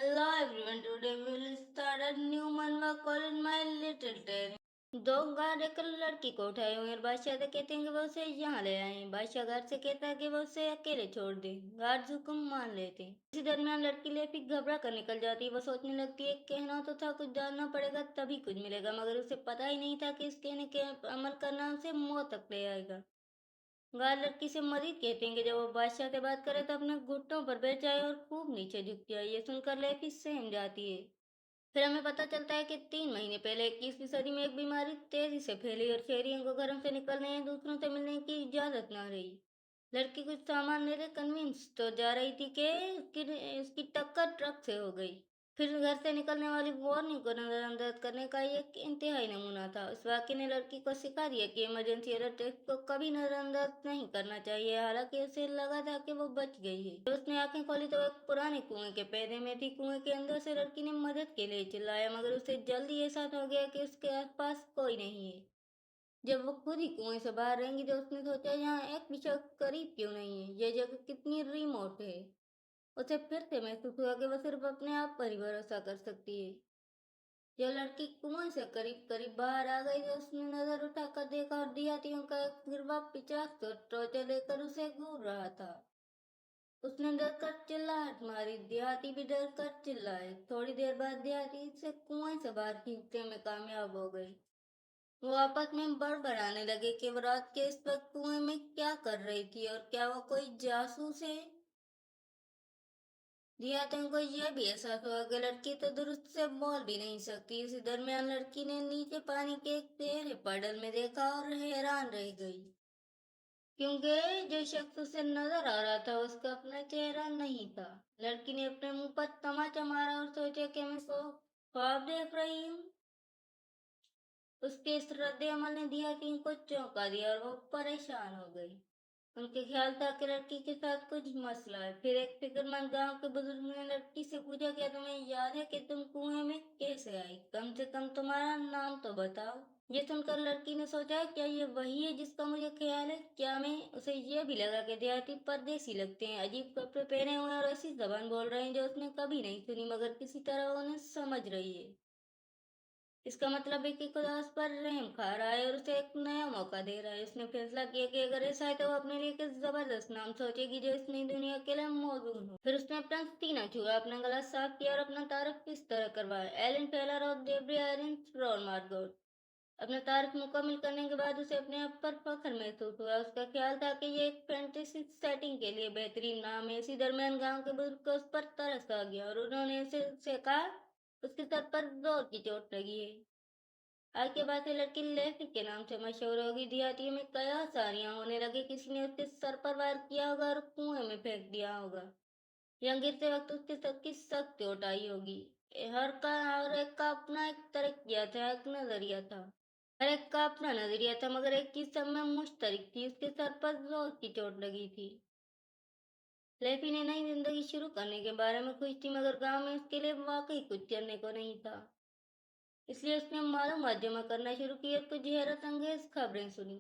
Hello everyone, today we will start a new manhwa called My Little Terry. दो guard एक लड़की को उठाए हुए और बादशाह से कहते हैं कि वो उसे यहाँ ले आए। बादशाह गार्ड से कहता है कि वो उसे अकेले छोड़ दे। गार्ड हुक्म मान लेते हैं। इसी दरमियान लड़की लेफी घबरा कर निकल जाती है। वो सोचने लगती है कहना तो था कुछ डालना पड़ेगा तभी कुछ मिलेगा, मगर उसे पता ही नहीं था कि इस कहने के अमल करना उसे मौत तक ले आएगा। गार्ड लड़की से मजीद कहते हैं कि जब वो बादशाह से बात करे तो अपने घुटनों पर बैठ जाए और खूब नीचे झुक जाए। ये सुनकर लेफी सहम जाती है। फिर हमें पता चलता है कि 3 महीने पहले 21वीं सदी में एक बीमारी तेजी से फैली और शहरियों को घरों से निकलने या दूसरों से मिलने की इजाजत न रही। लड़की कुछ सामान लेने कन्विंस तो जा रही थी कि उसकी टक्कर ट्रक से हो गई। फिर घर से निकलने वाली वार्निंग को नजरअंदाज करने का एक इंतहाई नमूना था। उस वाक्य ने लड़की को सिखा दिया कि इमरजेंसी अलर्ट को कभी नजरअंदाज नहीं करना चाहिए। हालांकि उसे लगा था कि वो बच गई है। जब उसने आंखें खोली तो एक पुराने कुएं के पैदे में थी। कुएं के अंदर से लड़की ने मदद के लिए चिल्लाया, मगर उसे जल्दी एहसास हो गया कि उसके आसपास कोई नहीं है। जब वो खुद ही कुएं से बाहर रहेंगी तो उसने सोचा यहाँ एक भी शख्स करीब क्यों नहीं है, ये जगह कितनी रिमोट है। उसे फिर से महसूस हुआ कि वह सिर्फ अपने आप पर ही भरोसा कर सकती है। जब लड़की कुएं से करीब करीब बाहर आ गई तो उसने नजर उठाकर देखा और देहातियों का एक गिरवा 50 टॉर्चर लेकर उसे घूर रहा था। उसने डर कर चिल्लाहट मारी। देहाती भी डर कर चिल्लाए। थोड़ी देर बाद देहाती से कुएं से बाहर खींचने में कामयाब हो गई। वो आपस में बड़बड़ाने लगे कि वो रात के इस वक्त कुएं में क्या कर रही थी और क्या वो कोई जासूस है। देहातियों को यह भी एहसास हुआ कि लड़की तो दुरुस्त से बोल भी नहीं सकती। इसी दरमियान लड़की ने नीचे पानी के एक गहरे पडल में देखा और हैरान रह गई, क्योंकि जो शख्स उसे नजर आ रहा था उसका अपना चेहरा नहीं था। लड़की ने अपने मुंह पर तमाचा मारा और सोचा कि मैं ख्वाब देख रही हूँ। उसके इस रद्द अमल ने देहातियों को चौंका दिया और वो परेशान हो गई। उनके ख्याल था कि लड़की के साथ कुछ मसला है। फिर एक फिक्रमंद गांव के बुजुर्ग ने लड़की से पूछा, क्या तुम्हें याद है कि तुम कुएं में कैसे आई? कम से कम तुम्हारा नाम तो बताओ। ये सुनकर लड़की ने सोचा, क्या ये वही है जिसका मुझे ख्याल है? क्या मैं उसे ये भी लगा कि देहाती परदेसी लगते हैं, अजीब कपड़े पहने हुए और ऐसी जबान बोल रहे हैं जो उसने कभी नहीं सुनी, मगर किसी तरह उन्हें समझ रही है। इसका मतलब है कि खुदा उस पर रहम खा रहा है और उसे एक नया मौका दे रहा है। उसने फैसला किया कि अगर ऐसा है तो वो अपने लिए एक जबरदस्त नाम सोचेगी जो इस नई दुनिया के लिए मौजूद हो। फिर उसने अपना सीना छुआ, अपना गला साफ किया और अपना तारुफ इस तरह करवाया, एलन टेलर और डेब्री आयरन फ्रॉन मार्गोट। अपना तारुफ मुकम्मल करने के बाद उसे अपने आप पर फख्र महसूस हुआ। उसका ख्याल था कि ये एक फैंटेसी सेटिंग के लिए बेहतरीन नाम है। इसी दरमियान गांव के बुजुर्ग को उस पर तरस आ गया और उन्होंने उसे कहा, उसके सर पर जोर की चोट लगी है। आज के बाद से लड़की लेफी के नाम से मशहूर होगी। देहातियों में कया सारियां होने लगे। किसी ने उसके सर पर वार किया होगा और कुएं में फेंक दिया होगा, या गिरते वक्त उसके सर की सख्त चोट आई होगी। हर एक का अपना एक तरक्या था, एक नजरिया था। हर एक का अपना नजरिया था, मगर एक चीज सब में मुश्तरक थी, उसके सर पर जोर की चोट लगी थी। लेफी ने नई जिंदगी शुरू करने के बारे में खुश थी, मगर गांव में उसके लिए वाकई कुछ करने को नहीं था। इसलिए उसने मालूमात जमा करना शुरू की और कुछ हैरत अंगेज खबरें सुनी।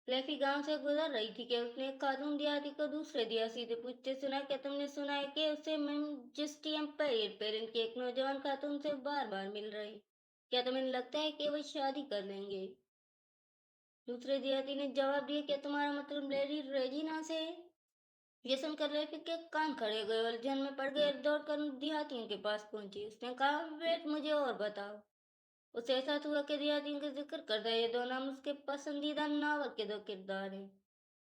लेफी गांव से गुजर रही थी कि उसने एक खातून देहाती को दूसरे देहाती से पूछते सुना, क्या तुमने सुना है कि उसे मैनचेस्टर एम्पायर पेरेंट की एक नौजवान खातून से बार बार मिल रही? क्या तुम्हें लगता है कि वो शादी कर लेंगे? दूसरे देहाती ने जवाब दिया, क्या तुम्हारा मतलब लेडी रेजिना से है? ये सुनकर लेफी के कान खड़े हो गए, उलझन में पड़ गए, दौड़कर देहातियों के पास पहुंची। उसने कहा, वेट, मुझे और बताओ। उसे एहसास हुआ कि देहातियों का जिक्र करता ये दो नाम उसके पसंदीदा नावल के दो किरदार हैं।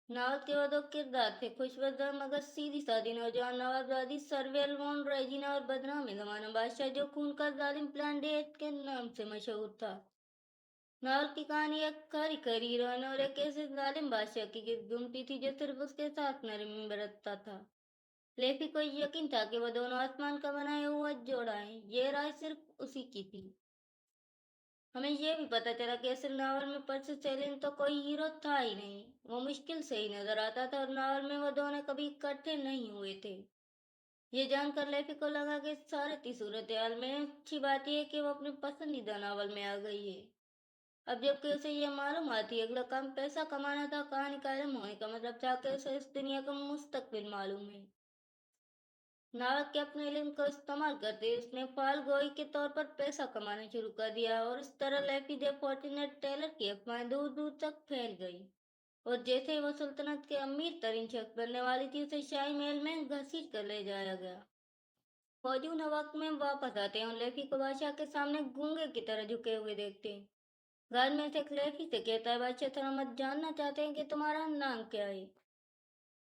नावल के वो दो किरदार थे, खुशवदर मगर सीधी सादी नौजवान नवाबजादी सरवेल वॉन रेजिना और बदनाम जमाना बादशाह जो खून का जालिम प्लानडेट के नाम से मशहूर था। नावल की कहानी एक खरी खरी हीरोइन और एक ऐसे जालिम बादशाह की गिर्द घूमती थी जो सिर्फ उसके साथ नरमी बरतता था। लेफी को यकीन था कि वो दोनों आसमान का बनाया हुआ जोड़ा है। ये राय सिर्फ उसी की थी। हमें यह भी पता चला कि असल नावल में पर्सी सेलेन तो कोई हीरो था ही नहीं। वो मुश्किल से ही नजर आता था और नावल में वो दोनों कभी इकट्ठे नहीं हुए थे। ये जानकर लेफी को लगा कि सारी सूरत हाल में अच्छी बात यह है कि वो अपने पसंदीदा नावल में आ गई है। अब जबकि उसे यह मालूम आती अगला काम पैसा कमाना था, कहानी का इल्म होने का मतलब था कि उसे इस दुनिया का मुस्तकबिल मालूम है। नावक के अपने इल्म को इस्तेमाल करते हुए उसने फाल गोई के तौर पर पैसा कमाना शुरू कर दिया और इस तरह लैफी दे फॉर्चुनेट टेलर की अफवाहें दूर दूर तक फैल गई। और जैसे ही वो सल्तनत के अमीर तरीन शख्स बनने वाली थी उसे शाही महल में घसीट कर ले जाया गया। फौजी उन वक्त में वापस आते हैं और लैफी को बादशाह के सामने गूंगे की तरह झुके हुए देखते हैं। घर में से लैफी से कहता है, बादशाह थोड़ा जानना चाहते हैं कि तुम्हारा नाम क्या है।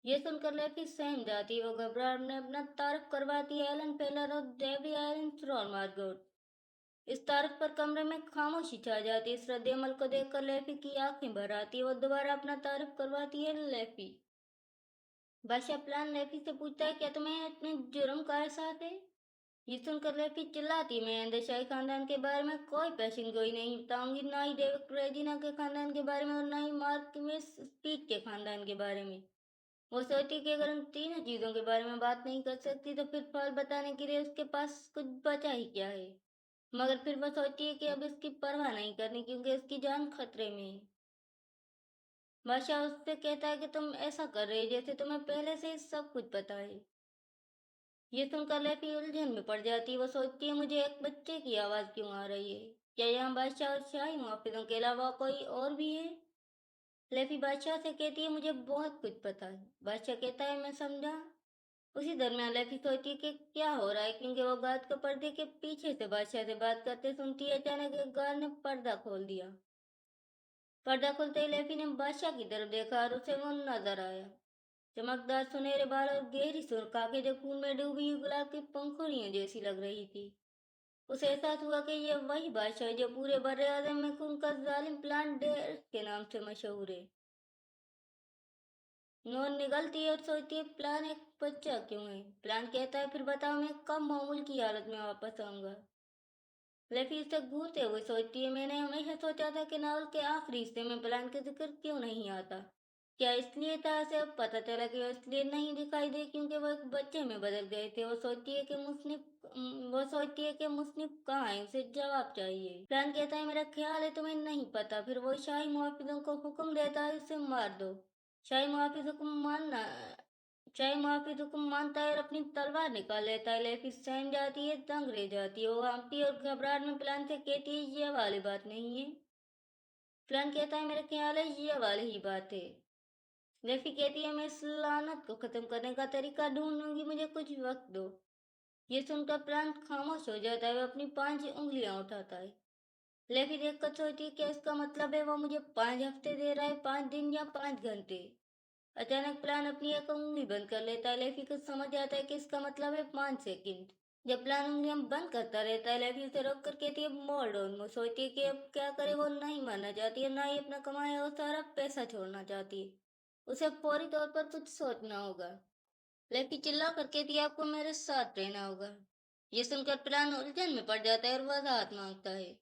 ये सुनकर लैफी सहम जाती है। वो घबराहट में अपना तारुफ करवाती है, एलन पेलर और डेबरी आयरन थ्रोन मार्गोट। इस तारुफ पर कमरे में खामोशी छा जाती है। इस रद्द अमल को देखकर लैफी की आंखें भर आती है। वो दोबारा अपना तारुफ करवाती है, लैफी। बादशाह प्लान लैफी से पूछता है, क्या तुम्हें अपने जुर्म का एहसास है। ये सुनकर लैफी चिल्लाती, मैं अंदरशाही खानदान के बारे में कोई पेशिन गोई नहीं बताऊंगी, ना ही डेविड रेजिना के खानदान के बारे में और ना ही मार्क में स्पीड के खानदान के बारे में। वो सोचती कि अगर उन तीनों चीजों के बारे में बात नहीं कर सकती तो फिर फल बताने के लिए उसके पास कुछ बचा ही क्या है। मगर फिर वो सोचती है कि अब इसकी परवाह नहीं करनी क्योंकि उसकी जान खतरे में है। बादशाह उससे कहता है कि तुम ऐसा कर रहे जैसे तुम्हें पहले से ही सब कुछ पता है। ये सुनकर लैफी उलझन में पड़ जाती है। वो सोचती है, मुझे एक बच्चे की आवाज क्यों आ रही है। क्या यहाँ बादशाह और शाही मुहाफिजों के अलावा कोई और भी है। लैफी बादशाह से कहती है, मुझे बहुत कुछ पता है। बादशाह कहता है, मैं समझा। उसी दरमियान लैफी सोचती है कि क्या हो रहा है क्योंकि वो गार्ड को पर्दे के पीछे से बादशाह से बात करते सुनती है। अचानक एक गार्ड ने पर्दा खोल दिया। पर्दा खुलते ही लैफी ने बादशाह की तरफ देखा और उसे वो नजर आया। चमकदार सुनहरे बाल और गहरी सुर्ख आंखें जो खून में डूबी हुई गुलाब की पंखुड़ियों जैसी लग रही थी। उसे एहसास हुआ कि यह वही बादशाह है जो पूरे बर्रे आज़म में खून का जालिम प्लान डेयर के नाम से मशहूर है। नूर निगलती है और सोचती है, प्लान एक बच्चा क्यों है। प्लान कहता है, फिर बताओ मैं कब मामूल की हालत में वापस आऊंगा। लेफी इसे घूरते हुए सोचती है, मैंने हमेशा सोचा था कि नावल के आखिरी हिस्से में प्लान का जिक्र क्यों नहीं आता। क्या इसलिए था। उसे अब पता चला कि वो इसलिए नहीं दिखाई दे क्योंकि वो एक बच्चे में बदल गए थे। वो सोचती है कि मुस्निफ कहाँ है, उसे जवाब चाहिए। प्लान कहता है, मेरा ख्याल है तुम्हें नहीं पता। फिर वो शाही मुहाफिजों को हुक्म देता है, उसे मार दो। शाही मुहाफिज हुक्म मानना चाहे मुहाफिज हुक्म मानता है और अपनी तलवार निकाल लेता है। लेफी सहम जाती है, दंग रह जाती है। वो कांपती और घबराहट में प्लान से कहती है, ये वाली बात नहीं है। प्लान कहता है, मेरा ख्याल है ये वाली ही बात है। लेफी कहती है, मैं इस लानत को खत्म करने का तरीका ढूंढूंगी, मुझे कुछ वक्त दो। ये सुनकर प्लान खामोश हो जाता है। वो अपनी 5 उंगलियां उठाता है। लेफी देखकर सोचती है, क्या इसका मतलब है वो मुझे 5 हफ्ते दे रहा है, 5 दिन या 5 घंटे। अचानक प्लान अपनी एक उंगली बंद कर लेता है। लेफी को समझ आता है कि इसका मतलब है 5 सेकंड। जब प्लान उंगलियां बंद करता रहता है, लेफी उसे रोक कर कहती है, मोल्ड ऑन। वो सोचती है कि अब क्या करे। वो नहीं मरना चाहती है, ना ही अपना कमाया हुआ सारा पैसा छोड़ना चाहती है। उसे फौरी तौर पर कुछ सोचना होगा। लेफी चिल्ला कर कहती है, आपको मेरे साथ रहना होगा। ये सुनकर प्लान उलझन में पड़ जाता है और वजाहत मांगता है।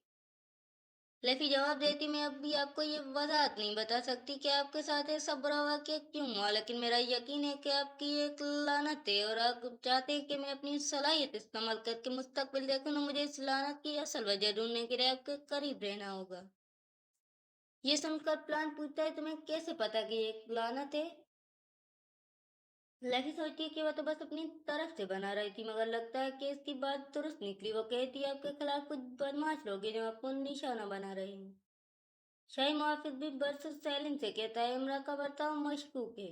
लेफी जवाब देती, मैं अब भी आपको ये वजाहत नहीं बता सकती कि आपके साथ ऐसा बुरा वाकया क्यों हुआ, लेकिन मेरा यकीन है कि आपकी एक लानत है और आप चाहते हैं कि मैं अपनी सलाहियत इस्तेमाल करके मुस्तकबिल देखूं। तो मुझे इस लानत की असल वजह ढूंढने के लिए आपके करीब रहना होगा। ये सुनकर प्लान पूछता है, तुम्हें कैसे पता कि ये एक लानत है। लेफी सोचती है कि वह तो बस अपनी तरफ से बना रही थी, मगर लगता है कि इसकी बात दुरुस्त निकली। वो कहती है, आपके खिलाफ कुछ बदमाश लोग हैं जो आपको निशाना बना रहे हैं। शाही मुहाफिज भी बरसुस सैलिन से कहता है, इमरा का बर्ताव मशकूक है।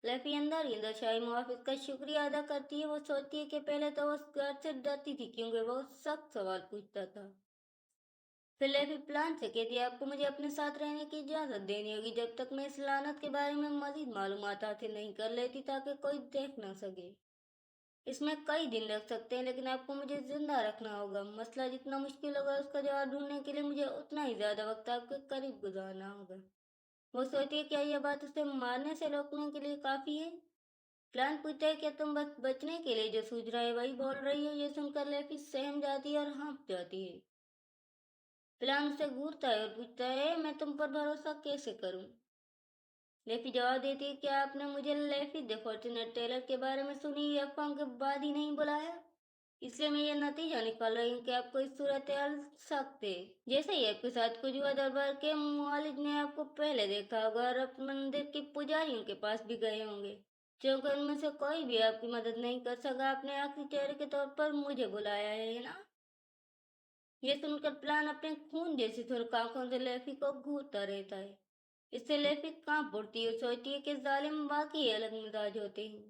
लेफी अंदर ही अंदर शाही मुहाफिज का शुक्रिया अदा करती है। वो सोचती है कि पहले तो वो उस गार्ड से डरती थी क्योंकि वो सख्त सवाल पूछता था। फिर लेफी प्लान से कहती है, आपको मुझे अपने साथ रहने की इजाजत देनी होगी जब तक मैं इस लानत के बारे में मजीद मालूमात हासिल नहीं कर लेती, ताकि कोई देख न सके। इसमें कई दिन लग सकते हैं, लेकिन आपको मुझे जिंदा रखना होगा। मसला जितना मुश्किल होगा, उसका जवाब ढूंढने के लिए मुझे उतना ही ज्यादा वक्त आपके करीब गुजारना होगा। वो सोचती है, क्या यह बात उसे मारने से रोकने के लिए काफी है। प्लान पूछता है, क्या तुम बस बचने के लिए जो सूझ रहा है वही बोल रही हो। ये सुनकर लेफी सहम जाती है और हाँफ जाती है। प्लान उसे घूरता है और पूछता है, मैं तुम पर भरोसा कैसे करूं। लेफी जवाब देती है, क्या आपने मुझे लेफी द फॉर्चूनेट टेलर के बारे में सुनी अफवाहों के बाद ही नहीं बुलाया। इसलिए मैं ये नतीजा निकाल रही हूँ कि आपको इस सूरत हाल सख्त है। जैसे ही आपके साथ कुछ हुआ, दरबार के मुआलिज ने आपको पहले देखा होगा और आप मंदिर के पुजारियों के पास भी गए होंगे। क्योंकि उनमें से कोई भी आपकी मदद नहीं कर सका, आपने आखिरी चेहरे के तौर पर मुझे बुलाया है ना? ये सुनकर प्लान अपने खून जैसी सुर्ख आंखों से लेफी को घूरता रहता है। इससे लेफी कांप उठती है, सोचती है कि जालिम वाकई अलग मिजाज होते हैं।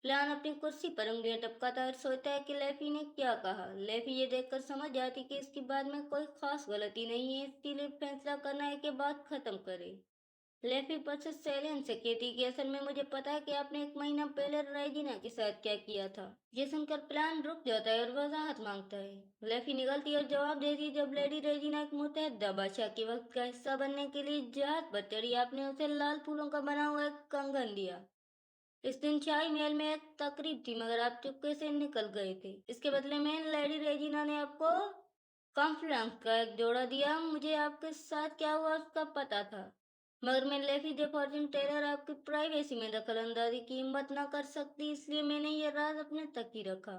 प्लान अपनी कुर्सी पर उंगलियां टपकाता है और सोचता है कि लेफी ने क्या कहा। लेफी ये देखकर समझ जाती कि इसकी बात में कोई खास गलती नहीं है, इसलिए फैसला करना है कि बात खत्म करे। लेफी पर सेलियन से कहती कि असल में मुझे पता है कि आपने 1 महीना पहले रेजिना के साथ क्या किया था। ये सुनकर प्लान रुक जाता है और वजाहत मांगता है। लेफी निकलती है और जवाब देती है, जब लेडी रेजिना एक मुतहदा बादशाह के वक्त का हिस्सा बनने के लिए जहाज पर चढ़ी, आपने उसे लाल फूलों का बना हुआ एक कंगन दिया। इस दिन शाही महल में एक तकरीब थी, मगर आप चुपके से निकल गए थे। इसके बदले में लेडी रेजिना ने आपको कॉन्फ्रेंस का एक जोड़ा दिया। मुझे आपके साथ क्या हुआ उसका पता था, मगर मैं लेफी दे फॉर्चून टेलर आपकी प्राइवेसी में दखल अंदाजी की हिम्मत न कर सकती, इसलिए मैंने ये राज अपने तक ही रखा।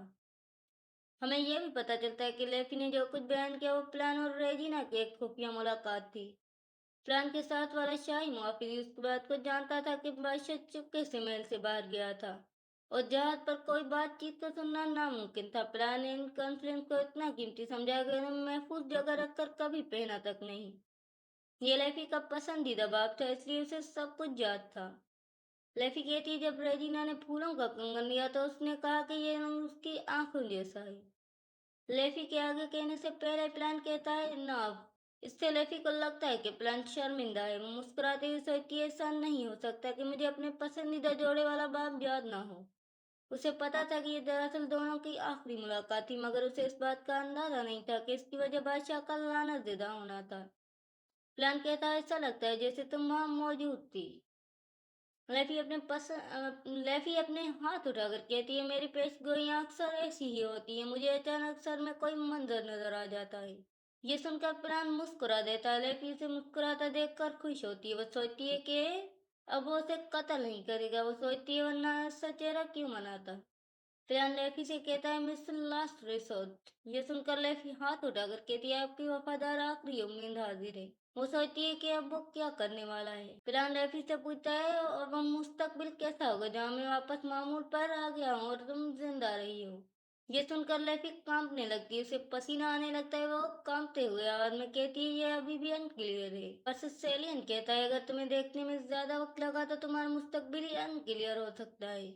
हमें यह भी पता चलता है कि लेफी ने जो कुछ बयान किया वो प्लान और रेजिना की एक खुफिया मुलाकात थी। प्लान के साथ वाला शाही मुहाफिज उस बात को जानता था कि बादशाह चुपके से महल से बाहर गया था और जहाज पर कोई बातचीत को सुनना नामुमकिन था। प्लान इन कॉन्फ्रेंस को इतना कीमती समझा कि उन्हें महफूज जगह रखकर कभी पहना तक नहीं। ये लेफी का पसंदीदा बाप था, इसलिए उसे सब कुछ याद था। लेफी कहती है, जब रेजिना ने फूलों का कंगन लिया तो उसने कहा कि ये रंग उसकी आंखों जैसा है। लेफी के आगे कहने से पहले प्लान कहता है नाव। इससे लेफी को लगता है कि प्लान शर्मिंदा है। वो मुस्कुराते हुए सोचती है, ऐसा नहीं हो सकता कि मुझे अपने पसंदीदा जोड़े वाला बाप याद ना हो। उसे पता था कि ये दरअसल दोनों की आखिरी मुलाकात थी, मगर उसे इस बात का अंदाजा नहीं था कि इसकी वजह बादशाह का लानतज़दा होना था। प्लान कहता है, ऐसा लगता है जैसे तुम वहां मौजूद थी। लेफी अपने हाथ उठाकर कहती है, मेरी पेशगोइयां अक्सर ऐसी ही होती है, मुझे अचानक सर में कोई मंजर नजर आ जाता है। ये सुनकर प्राण मुस्कुरा देता है। लेफी उसे मुस्कुराता देखकर खुश होती है। वो सोचती है कि अब वो उसे कत्ल नहीं करेगा। वो सोचती है, वरना ऐसा चेहरा क्यों मनाता। प्राण लेफी से कहता है, मिस्टर लास्ट रिसोर्ट। ये सुनकर लेफी हाथ उठाकर कहती है, आपकी वफादार आखिरी उम्मीद हाजिर है। वो सोचती है कि अब वो क्या करने वाला है। प्राण लेफी से पूछता है, और वो मुस्तकबिल कैसा होगा जहाँ मैं वापस मामूल पर आ गया हूँ और तुम जिंदा रही हो। ये सुनकर लेफी कांपने लगती है, उसे पसीना आने लगता है। वो कांपते हुए आवाज में कहती है, ये अभी भी अनक्लियर है। सेलियन कहता है, अगर तुम्हें देखने में ज्यादा वक्त लगा तो तुम्हारा मुस्तकबिल ही अनक्लियर हो सकता है।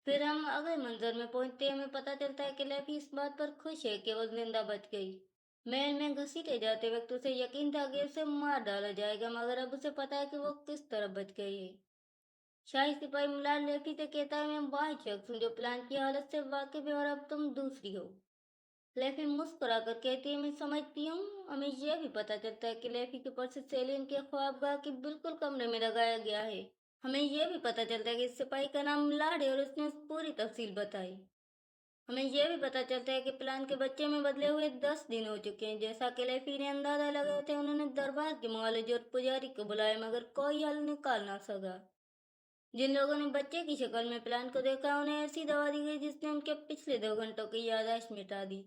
फिर हम अगले मंजर में पहुंचते हैं। हमें पता चलता है कि लेफी इस बात पर खुश है कि वो जिंदा बच गई। महल में घसीटे जाते वक्त उसे यकीन था कि उसे मार डाला जाएगा, मगर अब उसे पता है कि वो किस तरह बच गई है। शाही सिपाही मुलार लेफी से कहता है, मैं वह शख्स हूँ जो प्लान की हालत से वाकिफ है और अब तुम दूसरी हो। लेफी मुस्कुरा कर कहती है, मैं समझती हूँ। हमें यह भी पता चलता है कि लेफी के पर्स सेलियन के ख्वाबगाह के बिल्कुल कमरे में लगाया गया है। हमें यह भी पता चलता है कि इस सिपाही का नाम लाड है और उसने पूरी तफसील बताई। हमें यह भी पता चलता है कि प्लान के बच्चे में बदले हुए 10 दिन हो चुके हैं। जैसा कि लेफी ने अंदाजा लगाए थे, उन्होंने दरबार के मुआलिज और पुजारी को बुलाया, मगर कोई हल निकाल ना सका। जिन लोगों ने बच्चे की शक्ल में प्लान को देखा, उन्हें ऐसी दवा दी गई जिसने उनके पिछले 2 घंटों की याददाश्त मिटा दी।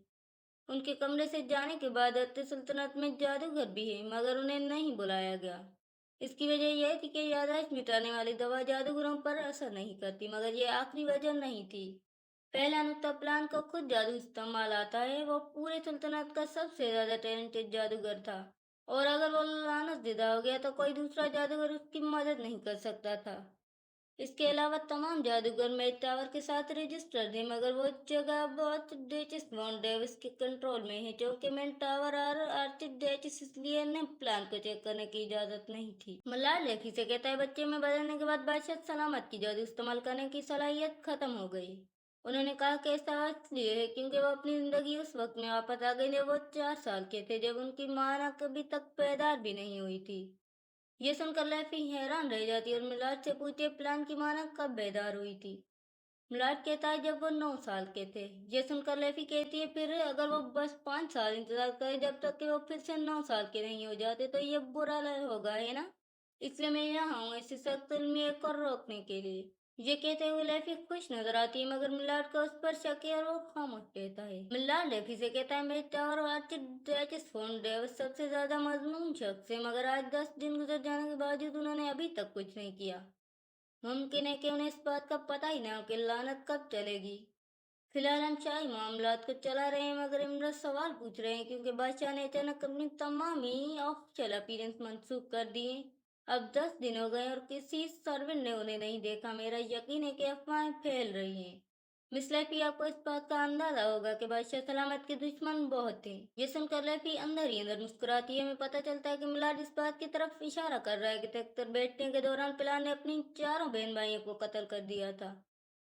उनके कमरे से जाने के बाद अत्ते सल्तनत में जादूगर भी है, मगर उन्हें नहीं बुलाया गया। इसकी वजह यह थी कि याददाश्त मिटाने वाली दवा जादूगरों पर असर नहीं करती, मगर यह आखिरी वजह नहीं थी। पहला नुक्ता, प्लान को खुद जादू इस्तेमाल आता है। वो पूरे सल्तनत का सबसे ज्यादा टैलेंटेड जादूगर था, और अगर वो लानत ज़िदा हो गया तो कोई दूसरा जादूगर उसकी मदद नहीं कर सकता था। इसके अलावा तमाम जादूगर मेट टावर के साथ रजिस्टर थे, मगर वो जगह बहुत डेचिस वॉन डेविस के कंट्रोल में है, क्योंकि मेन टावर और आर्चिड डेचिस, इसलिए ने प्लान को चेक करने की इजाजत नहीं थी। मल्लार लेफी से कहता है, बच्चे में बदलने के बाद बादशाह सलामत की जादू इस्तेमाल करने की सलाहियत खत्म हो गई। उन्होंने कहा कि ऐसा इसलिए है क्योंकि वो अपनी जिंदगी उस वक्त में वापस आ गई जब वो 4 साल के थे, जब उनकी मां कभी तक पैदा भी नहीं हुई थी। ये सुनकर लेफी हैरान रह जाती और मिलाद से पूछे, प्लान की माना कब बेदार हुई थी। मिलाद कहता है, जब वो 9 साल के थे। ये सुनकर लेफी कहती है, फिर अगर वो बस 5 साल इंतजार करे जब तक कि वो फिर से 9 साल के नहीं हो जाते तो ये बुरा होगा, है ना? इसलिए मैं यहाँ हूँ इस सख्त उम्मीद को रोकने के लिए। ये कहते हुए लेफी खुश नजर आती है, मगर मिलाड का उस पर शक है और वो खामोश कहता है। मिलाड लेफी से कहता है, मेरे टावर आर्चिड डैचिस फोन डेविस सबसे ज्यादा मजनून शख्स है, मगर आज 10 दिन गुजर जाने के बावजूद उन्होंने अभी तक कुछ नहीं किया। मुमकिन है कि उन्हें इस बात का पता ही ना हो कि लानत कब चलेगी। फिलहाल हम शाही मामलात को चला रहे हैं, मगर इमरान सवाल पूछ रहे हैं क्योंकि बादशाह ने अचानक अपनी तमाम ही ऑफिशियल अपीयरेंस मंसूख कर दिए। अब 10 दिन हो गए और किसी सर्वेंट ने उन्हें नहीं देखा। मेरा यकीन है कि अफवाहें फैल रही हैं। मिस लैफी, आपको इस बात का अंदाजा होगा कि बादशाह सलामत के दुश्मन बहुत थे। ये सुनकर लैफी अंदर ही अंदर मुस्कुराती है। हमें पता चलता है कि मिलाड इस बात की तरफ इशारा कर रहा है कि तख्त पर बैठने के दौरान पिलान ने अपनी चारों बहन भाइयों को कत्ल कर दिया था।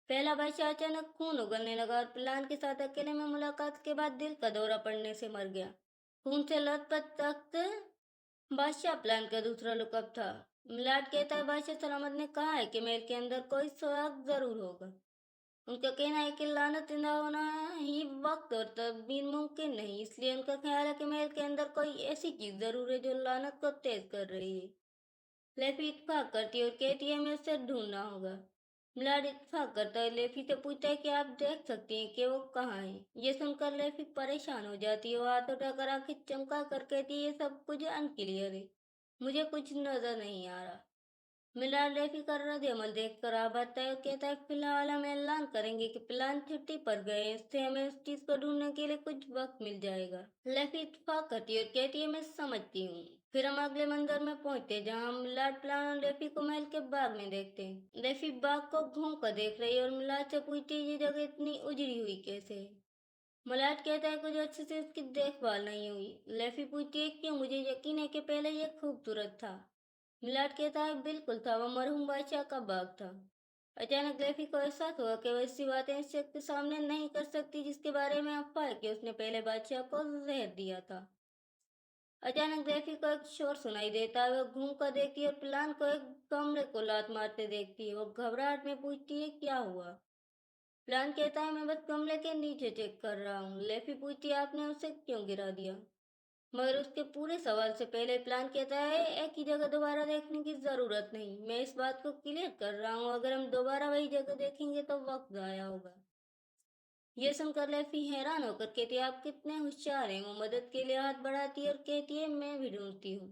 पहला बादशाह अचानक खून उगलने लगा और पिलान के साथ अकेले में मुलाकात के बाद दिल का दौरा पड़ने से मर गया। खून से लथपथ तख्त बादशाह प्लान का दूसरा लुकअप था। मिलाड कहता है बादशाह सलामत ने कहा है कि महल के अंदर कोई सुराग जरूर होगा। उनका कहना है कि लानत जिंदा होना ही वक्त और तदबीर मुमकिन नहीं, इसलिए उनका ख्याल है कि महल के अंदर कोई ऐसी चीज जरूर है जो लानत को तेज कर रही है। लेफी इत्तेफाक करती है और कहती है हमें उसे ढूंढना होगा। मिलाड इत्तेफाक करता है, लेफी से पूछता है कि आप देख सकती हैं कि वो कहाँ है। ये सुनकर लेफी परेशान हो जाती है। वो हाथ उठाकर आंखें चमका कर कहती है ये सब कुछ अनक्लियर है, मुझे कुछ नजर नहीं आ रहा। मिलाड लेफी का रद्द अमल देख कर आभाता है और कहता है फिलहाल हम ऐलान करेंगे कि प्लान छुट्टी पर गए हैं, इससे हमें उस चीज को ढूंढने के लिए कुछ वक्त मिल जाएगा। लेफी इत्तेफाक करती है और कहती है मैं समझती हूँ। फिर हम अगले मंजर में पहुंचते हैं जहाँ हम मिलाड, प्लान और लेफी को महल के बाग में देखते हैं। लेफी बाग को घूम कर देख रही है और मिलाड से पूछती है ये जगह इतनी उजड़ी हुई कैसे है। मिलाड कहता है कुछ अच्छे से इसकी देखभाल नहीं हुई। लेफी पूछती है क्यों, मुझे यकीन है कि पहले यह खूबसूरत था। मिलाड कहता है बिल्कुल था, वह मरहूम बादशाह का बाग था। अचानक लेफी को एहसास हुआ कि वह ऐसी बातें इस शख्स के सामने नहीं कर सकती जिसके बारे में अफवाह है कि उसने पहले बादशाह को जहर दिया था। अचानक लेफी को एक शोर सुनाई देता है। वह घूम कर देखती है और प्लान को एक कमरे को लात मारते देखती है। वो घबराहट में पूछती है क्या हुआ। प्लान कहता है मैं बस कमरे के नीचे चेक कर रहा हूँ। लेफी पूछती है आपने उसे क्यों गिरा दिया, मगर उसके पूरे सवाल से पहले प्लान कहता है एक ही जगह दोबारा देखने की जरूरत नहीं, मैं इस बात को क्लियर कर रहा हूँ, अगर हम दोबारा वही जगह देखेंगे तो वक्त जाया होगा। ये सुनकर लेफी हैरान होकर कहती है आप कितने होशियार हैं। वो मदद के लिए हाथ बढ़ाती है और कहती है मैं भी ढूंढती हूँ।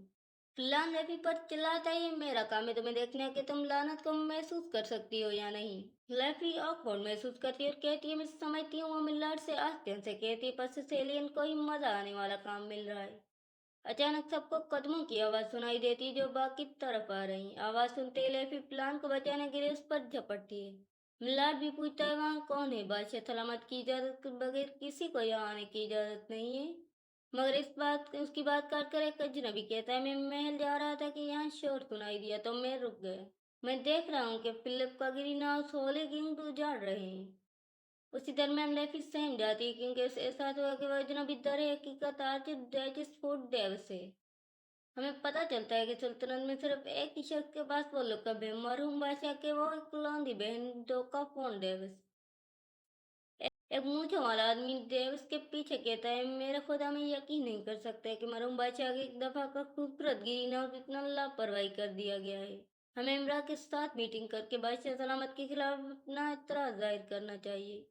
प्लान लेफी पर चिल्लाता है ये मेरा काम है तुम्हें देखना है कि तुम लानत को महसूस कर सकती हो या नहीं। लेफी ऑकवर्ड महसूस करती है और कहती है मैं समझती हूँ। वो मिलाड से आस्तीन से कहती है पर सेलियन को ही मजा आने वाला काम मिल रहा है। अचानक सबको कदमों की आवाज सुनाई देती है जो बाग की तरफ आ रही। आवाज सुनते ही लेफी प्लान को बचाने के लिए उस पर झपटती है। मिलाड भी पूछता है वहाँ कौन है। बादशाह सलामत की इजाजत के बगैर किसी को यहाँ आने की इजाजत नहीं है। मगर इस बात उसकी बात काट कर एक अजनबी कहता है मैं महल जा रहा था कि यहाँ शोर सुनाई दिया तो मैं रुक गया। मैं देख रहा हूँ कि फिलिप का ग्रीन हाउस होली किंग उजाड़ रहे हैं। उसी दरमियान लेफी सहम जाती है क्योंकि उसे एहसास हुआ कि वह अजनबी दर हकीकत आर्चिड डेजिस फूड डेविस है। हमें पता चलता है कि सल्तनत में सिर्फ एक ही शख्स के पास वो लक़ब है, मरहूम बादशाह के वो इकलौती बहन डोका फोन डेविस। एक मूंछों वाला आदमी डेविस के पीछे कहता है मेरे खुदा में यकीन नहीं कर सकता कि मरहूम बादशाह की एक दफा का खूबसूरत ग्रीन हाउस इतना लापरवाही कर दिया गया है। हमें इमरा के साथ मीटिंग करके बादशाह सलामत के खिलाफ अपना एतराज जाहिर करना चाहिए।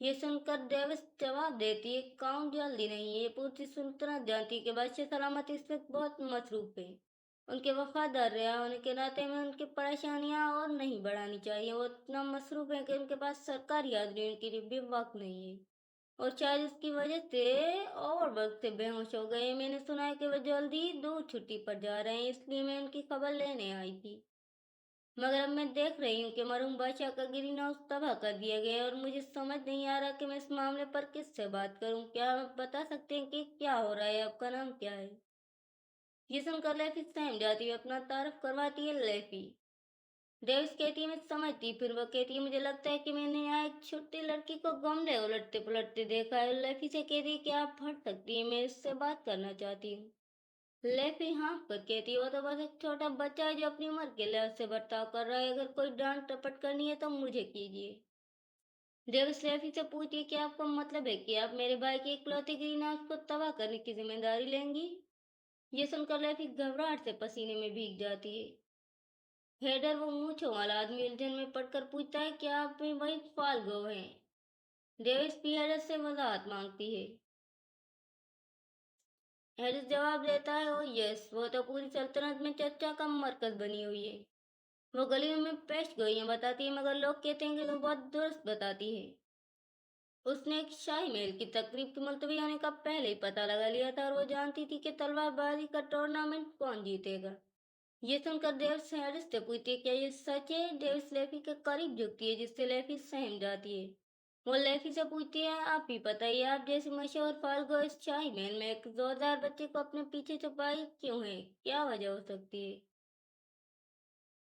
ये सुनकर डेविस जवाब देती है काउंट जल्दी नहीं है, ये पूरी सुल्तनत जानती है कि बादशाह सलामत इस वक्त बहुत मसरूफ है। उनके वफादार रहा होने के नाते में उनकी परेशानियां और नहीं बढ़ानी चाहिए। वो इतना मसरूफ है कि उनके पास सरकारी हाजिरी के लिए भी वक्त नहीं है और शायद इसकी वजह से और वक्त से बेहोश हो गए। मैंने सुना है कि वो जल्दी दूर छुट्टी पर जा रहे हैं, इसलिए मैं उनकी खबर लेने आई थी। मगर अब मैं देख रही हूँ कि मरहूम बादशाह का ग्रीन हाउस तबाह कर दिया गया है और मुझे समझ नहीं आ रहा कि मैं इस मामले पर किससे बात करूँ। क्या आप बता सकते हैं कि क्या हो रहा है, आपका नाम क्या है। ये सुनकर लेफी सहम जाती है, अपना तारुफ करवाती है। लेफी डेविस कहती है मैं समझती, फिर वह कहती है मुझे लगता है कि मैंने यहाँ एक छोटी लड़की को गमले उलटते पलटते देखा है। लेफी से कहती है कि आप हट सकती है, मैं इससे बात करना चाहती हूँ। लेफी हाँफ कर कहती है वो तो बस एक छोटा बच्चा है जो अपनी उम्र के लिहाज से बर्ताव कर रहा है, अगर कोई डांट टपट करनी है तो मुझे कीजिए। डेविस लेफी से पूछिए कि आपको मतलब है कि आप मेरे भाई की इकलौती ग्रीन हाउस को तबाह करने की जिम्मेदारी लेंगी। ये सुनकर लेफी घबराहट से पसीने में भीग जाती है। हेडर वो मूंछों वाला आदमी उलझन में पड़कर पूछता है क्या आप भी वही फाल्गो हैं। डेविस भी हेडर से वजाहत मांगती है। हेडर जवाब देता है ओ यस, वो तो पूरी सल्तनत में चर्चा का मरकज बनी हुई है। वो गली में पेश गोइयां बताती है, मगर लोग कहते हैं कि वो बहुत दुरुस्त बताती है। उसने एक शाही महल की तकरीब के मुलतवी होने का पहले ही पता लगा लिया था और वो जानती थी कि तलवारबाजी का टूर्नामेंट कौन जीतेगा। ये सुनकर डेविस हैरिस से पूछती है, क्या ये सच है? डेविस लेफी के करीब झुकती है, जिससे लेफी सहम जाती है। वो लेफी से पूछती है, आप ही बताइए, आप जैसी मशहूर फाल्गो इस शाही महल में एक जोरदार बच्चे को अपने पीछे छुपाई क्यों है? क्या वजह हो सकती है?